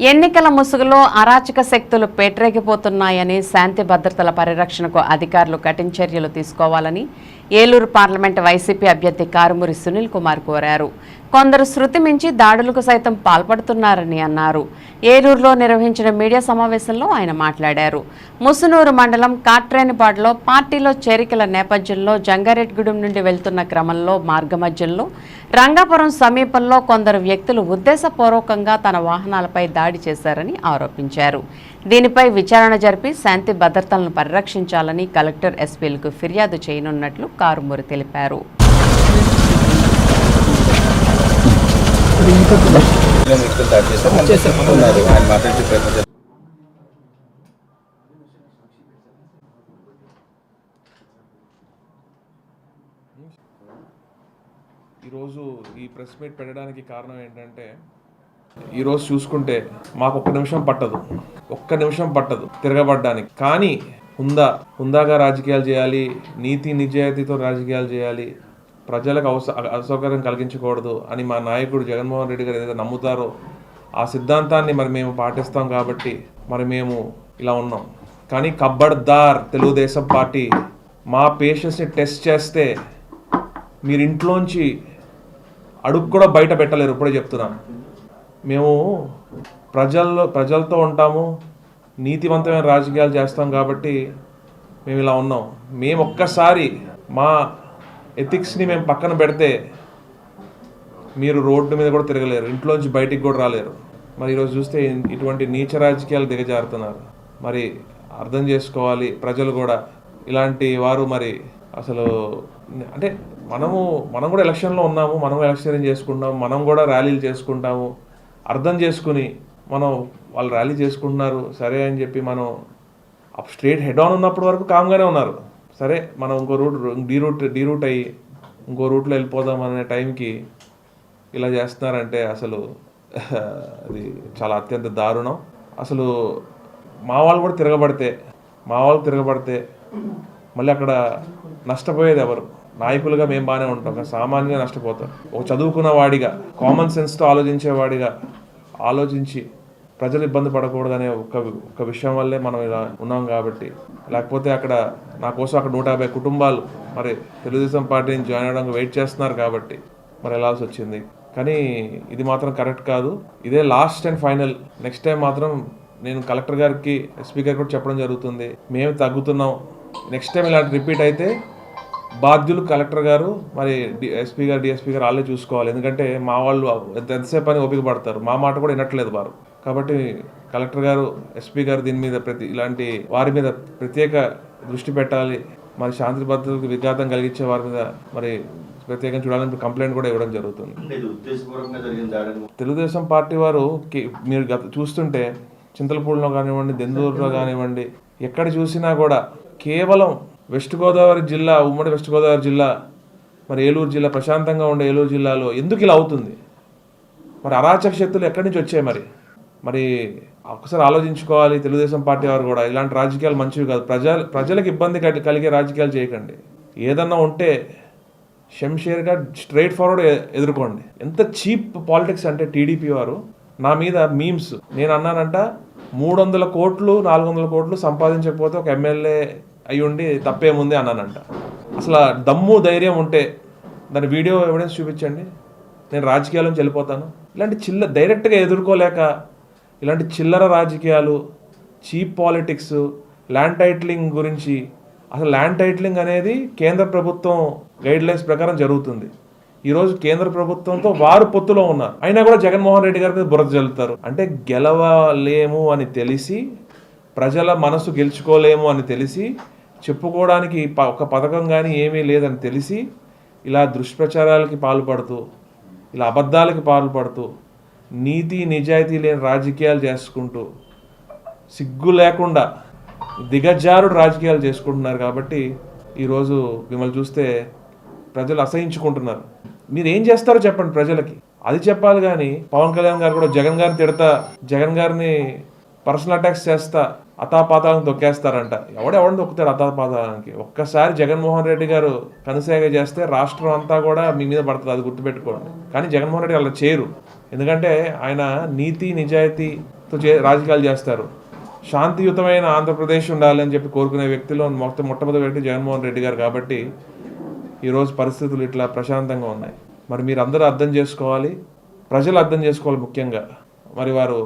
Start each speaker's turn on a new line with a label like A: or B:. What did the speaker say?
A: ఎన్నికల ముసుగులో అరాచక శక్తులు పేట్రేగిపోతున్నాయని, శాంతి భద్రతల పరిరక్షణకు అధికారులు కఠిన చర్యలు తీసుకోవాలని ఏలూరు పార్లమెంటు వైసీపీ అభ్యర్థి కారుమూరి సునీల్ కుమార్ కోరారు. కొందరు శృతి మించి దాడులకు సైతం పాల్పడుతున్నారని అన్నారు. ఏలూరులో నిర్వహించిన మీడియా సమావేశంలో ఆయన మాట్లాడారు. ముసునూరు మండలం కాట్రేనిపాడులో పార్టీలో చేరికల నేపథ్యంలో జంగారెడ్డిగూడెం నుండి వెళ్తున్న క్రమంలో మార్గమధ్యంలో రంగాపురం సమీపంలో కొందరు వ్యక్తులు ఉద్దేశపూర్వకంగా తన వాహనాలపై దాడి చేశారని ఆరోపించారు. దీనిపై విచారణ జరిపి శాంతి భద్రతలను పరిరక్షించాలని కలెక్టర్, ఎస్పీలకు ఫిర్యాదు చేయనున్నట్లు కారుమూరి తెలిపారు.
B: ఈరోజు ఈ ప్రెస్ మీట్ పెట్టడానికి కారణం ఏంటంటే, ఈరోజు చూసుకుంటే మాకు ఒక్క నిమిషం పట్టదు తిరగబడ్డానికి. కానీ హుందాగా రాజకీయాలు చేయాలి, నీతి నిజాయితీతో రాజకీయాలు చేయాలి, ప్రజలకు అసౌకర్యం కలిగించకూడదు అని మా నాయకుడు జగన్మోహన్ రెడ్డి గారు ఏదైతే నమ్ముతారో ఆ సిద్ధాంతాన్ని మేము పాటిస్తాం. కాబట్టి మేము ఇలా ఉన్నాం. కానీ ఖబర్దార్ తెలుగుదేశం పార్టీ మా పేషెన్స్ని టెస్ట్ చేస్తే మీరు ఇంట్లోంచి అడుగు కూడా బయట పెట్టలేరు. ఇప్పుడే చెప్తున్నాను. మేము ప్రజలతో ఉంటాము, నీతివంతమైన రాజకీయాలు చేస్తాం. కాబట్టి మేము ఇలా ఉన్నాం. మేము ఒక్కసారి మా ఎథిక్స్ని మేము పక్కన పెడితే మీరు రోడ్డు మీద కూడా తిరగలేరు, ఇంట్లోంచి బయటికి కూడా రాలేరు. మరి ఈరోజు చూస్తే ఇటువంటి నీచ రాజకీయాలు దిగజారుతున్నారు. మరి అర్థం చేసుకోవాలి ప్రజలు కూడా. ఇలాంటి వారు మరి అసలు అంటే మనం కూడా ఎలక్షన్లో ఉన్నాము, మనం ఎలక్షన్ చేసుకుంటాము, మనం కూడా ర్యాలీలు చేసుకుంటాము. అర్థం చేసుకుని వాళ్ళు ర్యాలీ చేసుకుంటున్నారు సరే అని చెప్పి మనం స్ట్రేట్ హెడ్ ఆన్ ఉన్నప్పటి వరకు కామ్గానే ఉన్నారు. సరే మనం ఇంకో డీరూట్ అయ్యి ఇంకో రూట్లో వెళ్ళిపోదాం అనే టైంకి ఇలా చేస్తున్నారంటే అసలు అది చాలా అత్యంత దారుణం. అసలు మా వాళ్ళు కూడా తిరగబడితే మళ్ళీ అక్కడ నష్టపోయేది ఎవరు? నాయకులుగా మేము బాగానే ఉంటాం, సామాన్యంగా నష్టపోతాం. ఒక చదువుకున్న వాడిగా, కామన్ సెన్స్తో ఆలోచించి ప్రజలు ఇబ్బంది పడకూడదనే ఒక విషయం వల్లే మనం ఇలా ఉన్నాం. కాబట్టి లేకపోతే అక్కడ నా కోసం అక్కడ 150 కుటుంబాలు మరి తెలుగుదేశం పార్టీని జాయిన్ అవ్వడానికి వెయిట్ చేస్తున్నారు. కాబట్టి మరి వెళ్ళాల్సి వచ్చింది. కానీ ఇది మాత్రం కరెక్ట్ కాదు. ఇదే last and final. Next time మాత్రం నేను కలెక్టర్ గారికి, ఎస్పీ గారికి కూడా చెప్పడం జరుగుతుంది. మేము తగ్గుతున్నాం. నెక్స్ట్ టైం ఇలాంటి రిపీట్ అయితే బాధ్యులు కలెక్టర్ గారు, మరి ఎస్పీ గారు, డిఎస్పీ గారు వాళ్ళే చూసుకోవాలి. ఎందుకంటే మా వాళ్ళు ఎంతసేపు అని ఓపిక పడతారు, మా మాట కూడా వినట్లేదు వారు. కాబట్టి కలెక్టర్ గారు, ఎస్పీ గారు దీని మీద ఇలాంటి వారి మీద ప్రత్యేక దృష్టి పెట్టాలి. మరి శాంతి భద్రతలకు విఘాతం కలిగించే వారి మీద మరి ప్రత్యేకంగా చూడాలని కంప్లైంట్ కూడా ఇవ్వడం జరుగుతుంది. తెలుగుదేశం పార్టీ వారు మీరు చూస్తుంటే చింతలపూడిలో కానివ్వండి, దెందూరులో కానివ్వండి, ఎక్కడ చూసినా కూడా కేవలం వెస్ట్ గోదావరి జిల్లా, ఉమ్మడి వెస్ట్ గోదావరి జిల్లా, మరి ఏలూరు జిల్లా, ప్రశాంతంగా ఉండే ఏలూరు జిల్లాలో ఎందుకు ఇలా అవుతుంది? మరి అరాచక శక్తులు ఎక్కడి నుంచి వచ్చాయి? మరి ఒకసారి ఆలోచించుకోవాలి తెలుగుదేశం పార్టీ వారు కూడా. ఇలాంటి రాజకీయాలు మంచివి కాదు. ప్రజలకు ఇబ్బంది కలిగే రాజకీయాలు చేయకండి. ఏదన్నా ఉంటే షంషేర్గా స్ట్రైట్ ఫార్వర్డ్ ఎదుర్కోండి. ఎంత చీప్ పాలిటిక్స్ అంటే టీడీపీ వారు నా మీద మీమ్స్, నేను అన్నానంట 300 కోట్లు 400 కోట్లు సంపాదించకపోతే ఒక ఎమ్మెల్యే అయి ఉండి తప్పేముంది అన్నానంట. అసలు దమ్ము ధైర్యం ఉంటే దాని వీడియో ఎవిడెన్స్ చూపించండి, నేను రాజకీయాల నుంచి వెళ్ళిపోతాను. ఇలాంటి డైరెక్ట్గా ఎదుర్కోలేక ఇలాంటి చిల్లర రాజకీయాలు, చీప్ పాలిటిక్స్, ల్యాండ్ టైటిలింగ్ గురించి. అసలు ల్యాండ్ టైటిలింగ్ అనేది కేంద్ర ప్రభుత్వం గైడ్లైన్స్ ప్రకారం జరుగుతుంది. ఈరోజు కేంద్ర ప్రభుత్వంతో వారు పొత్తులో ఉన్నారు. అయినా కూడా జగన్మోహన్ రెడ్డి గారి మీద బురద జల్లుతారు. అంటే గెలవలేము అని తెలిసి, ప్రజల మనసు గెలుచుకోలేము అని తెలిసి, చెప్పుకోవడానికి ఒక పథకం కానీ ఏమీ లేదని తెలిసి ఇలా దుష్ప్రచారాలకి పాల్పడుతూ, ఇలా అబద్ధాలకి పాల్పడుతూ, నీతి నిజాయితీ లేని రాజకీయాలు చేసుకుంటూ, సిగ్గు లేకుండా దిగజారుడు రాజకీయాలు చేసుకుంటున్నారు. కాబట్టి ఈరోజు మిమ్మల్ని చూస్తే ప్రజలు అసహించుకుంటున్నారు. మీరు ఏం చేస్తారో చెప్పండి ప్రజలకి, అది చెప్పాలి. కానీ పవన్ కళ్యాణ్ గారు కూడా జగన్ గారిని తిడతా, జగన్ గారిని పర్సనల్ అటాక్స్ చేస్తా, అతాపాతాలను తొక్కేస్తారంట. ఎవడెవడిని తొక్కుతాడు అతాపాతాలకి? ఒక్కసారి జగన్మోహన్ రెడ్డి గారు కనుసేగ చేస్తే రాష్ట్రం అంతా కూడా మీ మీద పడుతుంది, అది గుర్తుపెట్టుకోండి. కానీ జగన్మోహన్ రెడ్డి అలా చేయరు. ఎందుకంటే ఆయన నీతి నిజాయితీ రాజకీయాలు చేస్తారు. శాంతియుతమైన ఆంధ్రప్రదేశ్ ఉండాలని చెప్పి కోరుకునే వ్యక్తిలో మొట్టమొదటి వ్యక్తి జగన్మోహన్ రెడ్డి గారు. కాబట్టి ఈరోజు పరిస్థితులు ఇట్లా ప్రశాంతంగా ఉన్నాయి. మరి మీరు అందరూ అర్థం చేసుకోవాలి, ప్రజలు అర్థం చేసుకోవాలి. ముఖ్యంగా మరి వారు